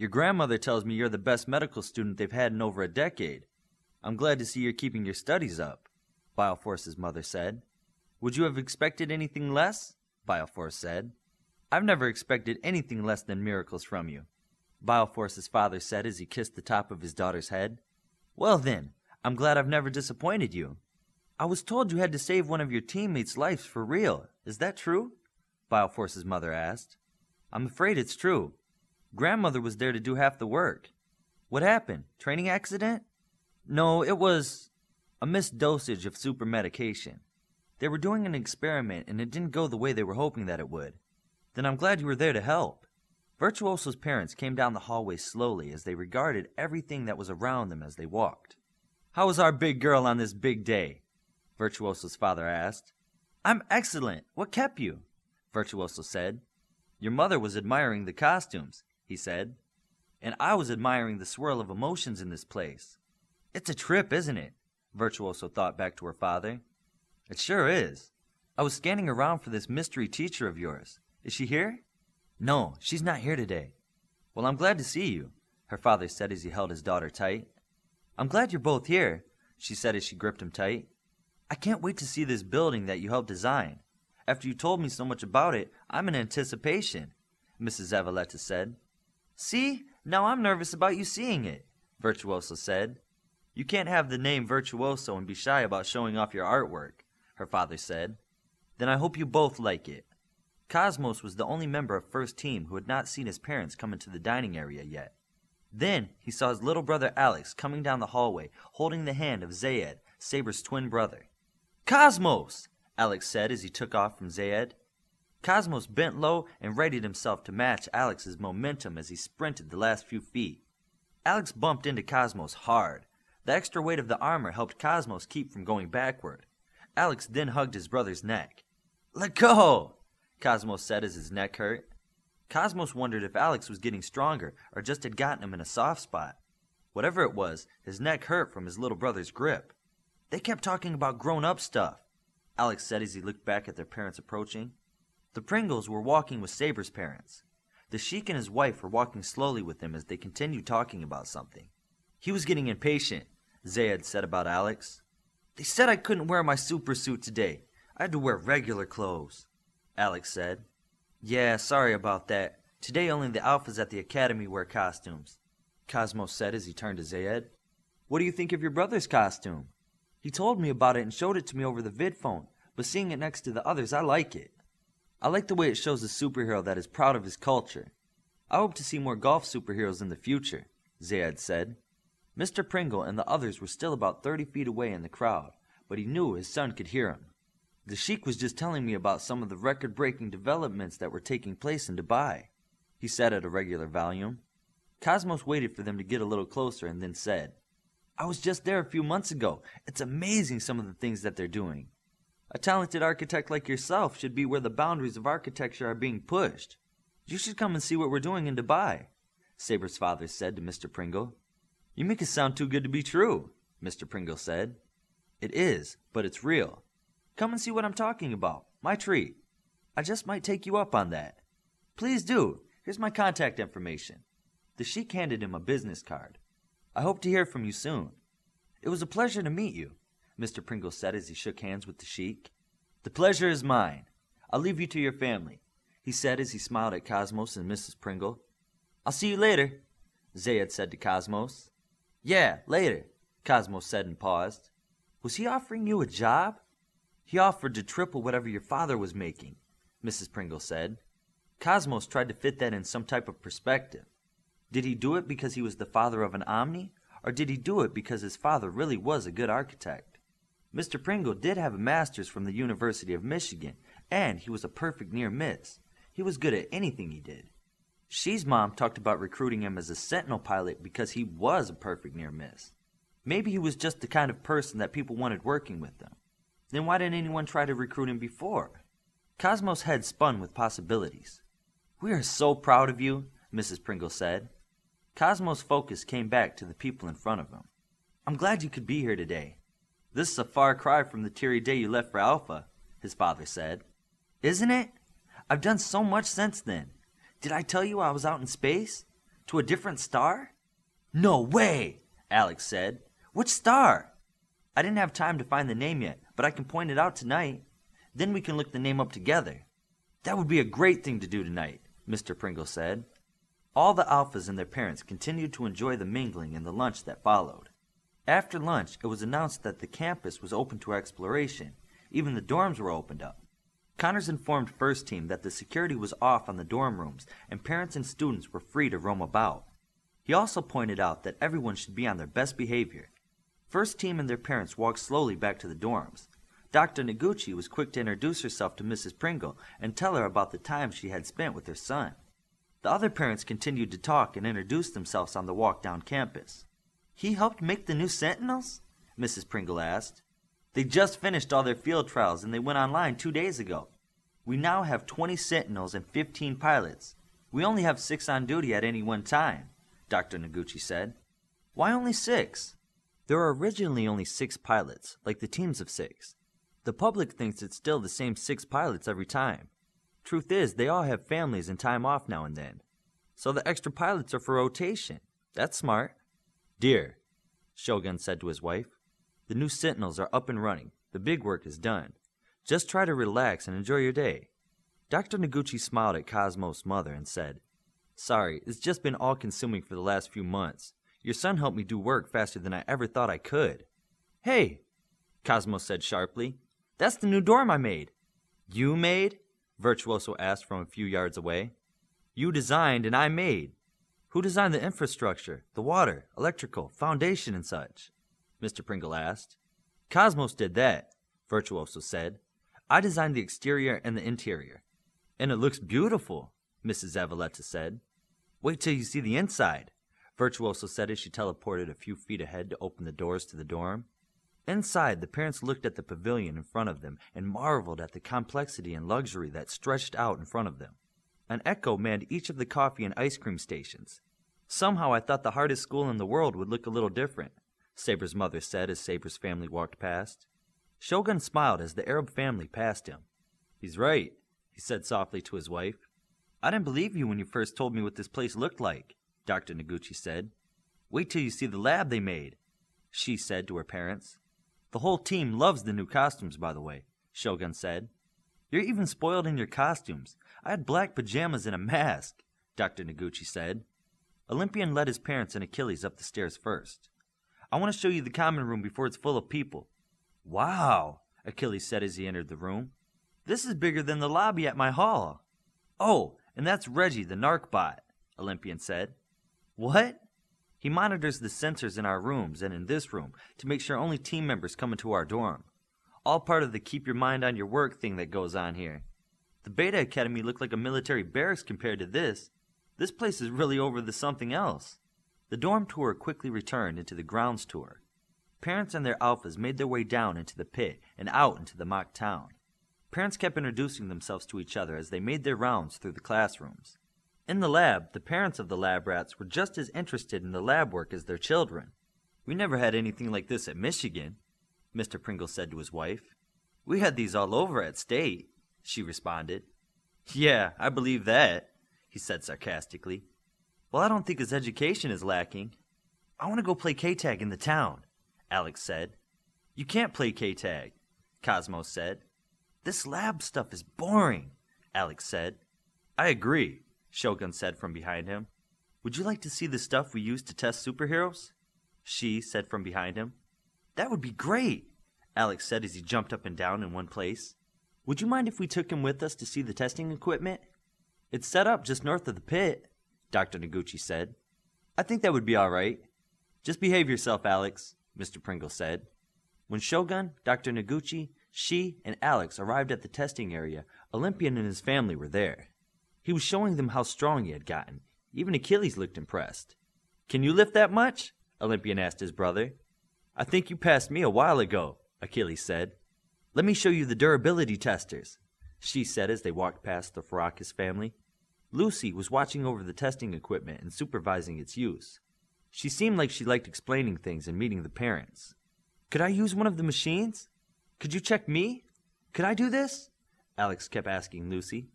Your grandmother tells me you're the best medical student they've had in over a decade. I'm glad to see you're keeping your studies up, Bioforce's mother said. Would you have expected anything less? Bioforce said. I've never expected anything less than miracles from you, Bioforce's father said as he kissed the top of his daughter's head. Well then, I'm glad I've never disappointed you. I was told you had to save one of your teammates' lives for real. Is that true? Bioforce's mother asked. I'm afraid it's true. Grandmother was there to do half the work. What happened? Training accident? No, it was a missed dosage of super medication. They were doing an experiment and it didn't go the way they were hoping that it would. Then I'm glad you were there to help. Virtuoso's parents came down the hallway slowly as they regarded everything that was around them as they walked. How was our big girl on this big day? Virtuoso's father asked. I'm excellent. What kept you? Virtuoso said. Your mother was admiring the costumes, he said. And I was admiring the swirl of emotions in this place. It's a trip, isn't it? Virtuoso thought back to her father. It sure is. I was scanning around for this mystery teacher of yours. Is she here? No, she's not here today. Well, I'm glad to see you, her father said as he held his daughter tight. I'm glad you're both here, she said as she gripped him tight. I can't wait to see this building that you helped design. After you told me so much about it, I'm in anticipation, Mrs. Zavaleta said. See, now I'm nervous about you seeing it, Virtuoso said. You can't have the name Virtuoso and be shy about showing off your artwork, her father said. Then I hope you both like it. Cosmos was the only member of First Team who had not seen his parents come into the dining area yet. Then he saw his little brother Alex coming down the hallway, holding the hand of Zayed, Saber's twin brother. Cosmos! Alex said as he took off from Zayed. Cosmos bent low and readied himself to match Alex's momentum as he sprinted the last few feet. Alex bumped into Cosmos hard. The extra weight of the armor helped Cosmos keep from going backward. Alex then hugged his brother's neck. Let go! Cosmos said as his neck hurt. Cosmos wondered if Alex was getting stronger or just had gotten him in a soft spot. Whatever it was, his neck hurt from his little brother's grip. They kept talking about grown-up stuff, Alex said as he looked back at their parents approaching. The Pringles were walking with Saber's parents. The Sheik and his wife were walking slowly with them as they continued talking about something. He was getting impatient, Zayed said about Alex. They said I couldn't wear my super suit today. I had to wear regular clothes, Alex said. Yeah, sorry about that. Today only the alphas at the academy wear costumes, Cosmos said as he turned to Zayed. What do you think of your brother's costume? He told me about it and showed it to me over the vid phone, but seeing it next to the others, I like it. I like the way it shows a superhero that is proud of his culture. I hope to see more golf superheroes in the future, Zayed said. Mr. Pringle and the others were still about 30 feet away in the crowd, but he knew his son could hear him. The Sheik was just telling me about some of the record-breaking developments that were taking place in Dubai, he said at a regular volume. Cosmos waited for them to get a little closer and then said, I was just there a few months ago. It's amazing some of the things that they're doing. A talented architect like yourself should be where the boundaries of architecture are being pushed. You should come and see what we're doing in Dubai, Saber's father said to Mr. Pringle. You make it sound too good to be true, Mr. Pringle said. It is, but it's real. Come and see what I'm talking about. My treat. I just might take you up on that. Please do. Here's my contact information. The Sheik handed him a business card. I hope to hear from you soon. It was a pleasure to meet you, Mr. Pringle said as he shook hands with the Sheik. The pleasure is mine. I'll leave you to your family, he said as he smiled at Cosmos and Mrs. Pringle. I'll see you later, Zayed said to Cosmos. Yeah, later, Cosmos said and paused. Was he offering you a job? He offered to triple whatever your father was making, Mrs. Pringle said. Cosmos tried to fit that in some type of perspective. Did he do it because he was the father of an Omni, or did he do it because his father really was a good architect? Mr. Pringle did have a master's from the University of Michigan, and he was a perfect near miss. He was good at anything he did. She's mom talked about recruiting him as a Sentinel pilot because he was a perfect near miss. Maybe he was just the kind of person that people wanted working with them. Then why didn't anyone try to recruit him before? Cosmos' head spun with possibilities. We are so proud of you, Mrs. Pringle said. Cosmos' focus came back to the people in front of him. I'm glad you could be here today. This is a far cry from the teary day you left for Alpha, his father said. Isn't it? I've done so much since then. Did I tell you I was out in space? To a different star? No way, Alex said. Which star? I didn't have time to find the name yet, but I can point it out tonight. Then we can look the name up together. That would be a great thing to do tonight, Mr. Pringle said. All the alphas and their parents continued to enjoy the mingling and the lunch that followed. After lunch, it was announced that the campus was open to exploration. Even the dorms were opened up. Connors informed First Team that the security was off on the dorm rooms and parents and students were free to roam about. He also pointed out that everyone should be on their best behavior. First Team and their parents walked slowly back to the dorms. Dr. Noguchi was quick to introduce herself to Mrs. Pringle and tell her about the time she had spent with her son. The other parents continued to talk and introduce themselves on the walk down campus. He helped make the new Sentinels? Mrs. Pringle asked. They just finished all their field trials and they went online 2 days ago. We now have 20 Sentinels and 15 pilots. We only have 6 on duty at any one time, Dr. Noguchi said. Why only 6? There are originally only 6 pilots, like the teams of 6. The public thinks it's still the same 6 pilots every time. Truth is, they all have families and time off now and then. So the extra pilots are for rotation. That's smart. Dear, Shogun said to his wife, the new Sentinels are up and running. The big work is done. Just try to relax and enjoy your day. Dr. Noguchi smiled at Cosmo's mother and said, Sorry, it's just been all-consuming for the last few months. Your son helped me do work faster than I ever thought I could. Hey, Cosmo said sharply, that's the new dorm I made. You made? Virtuoso asked from a few yards away. You designed and I made. Who designed the infrastructure, the water, electrical, foundation and such? Mr. Pringle asked. Cosmos did that, Virtuoso said. I designed the exterior and the interior. And it looks beautiful, Mrs. Zavaleta said. Wait till you see the inside, Virtuoso said as she teleported a few feet ahead to open the doors to the dorm. Inside, the parents looked at the pavilion in front of them and marveled at the complexity and luxury that stretched out in front of them. An echo manned each of the coffee and ice cream stations. Somehow I thought the hardest school in the world would look a little different, Saber's mother said as Saber's family walked past. Shogun smiled as the Arab family passed him. He's right, he said softly to his wife. I didn't believe you when you first told me what this place looked like, Dr. Noguchi said. Wait till you see the lab they made, she said to her parents. The whole team loves the new costumes, by the way, Shogun said. You're even spoiled in your costumes. I had black pajamas and a mask, Dr. Noguchi said. Olympian led his parents and Achilles up the stairs first. I want to show you the common room before it's full of people. Wow, Achilles said as he entered the room. This is bigger than the lobby at my hall. Oh, and that's Reggie, the narc-bot, Olympian said. What? He monitors the sensors in our rooms and in this room to make sure only team members come into our dorm. All part of the keep your mind on your work thing that goes on here. The Beta Academy looked like a military barracks compared to this. This place is really over the something else. The dorm tour quickly returned into the grounds tour. Parents and their alphas made their way down into the pit and out into the mock town. Parents kept introducing themselves to each other as they made their rounds through the classrooms. In the lab, the parents of the lab rats were just as interested in the lab work as their children. We never had anything like this at Michigan, Mr. Pringle said to his wife. We had these all over at State, she responded. Yeah, I believe that, he said sarcastically. Well, I don't think his education is lacking. I want to go play K-Tag in the town, Alex said. You can't play K-Tag, Cosmo said. This lab stuff is boring, Alex said. I agree, Shogun said from behind him. Would you like to see the stuff we use to test superheroes? She said from behind him. That would be great, Alex said as he jumped up and down in one place. Would you mind if we took him with us to see the testing equipment? It's set up just north of the pit, Dr. Noguchi said. I think that would be all right. Just behave yourself, Alex, Mr. Pringle said. When Shogun, Dr. Noguchi, she, and Alex arrived at the testing area, Olympian and his family were there. He was showing them how strong he had gotten. Even Achilles looked impressed. Can you lift that much? Olympian asked his brother. I think you passed me a while ago, Achilles said. Let me show you the durability testers, she said as they walked past the Farakis family. Lucy was watching over the testing equipment and supervising its use. She seemed like she liked explaining things and meeting the parents. Could I use one of the machines? Could you check me? Could I do this? Alex kept asking Lucy.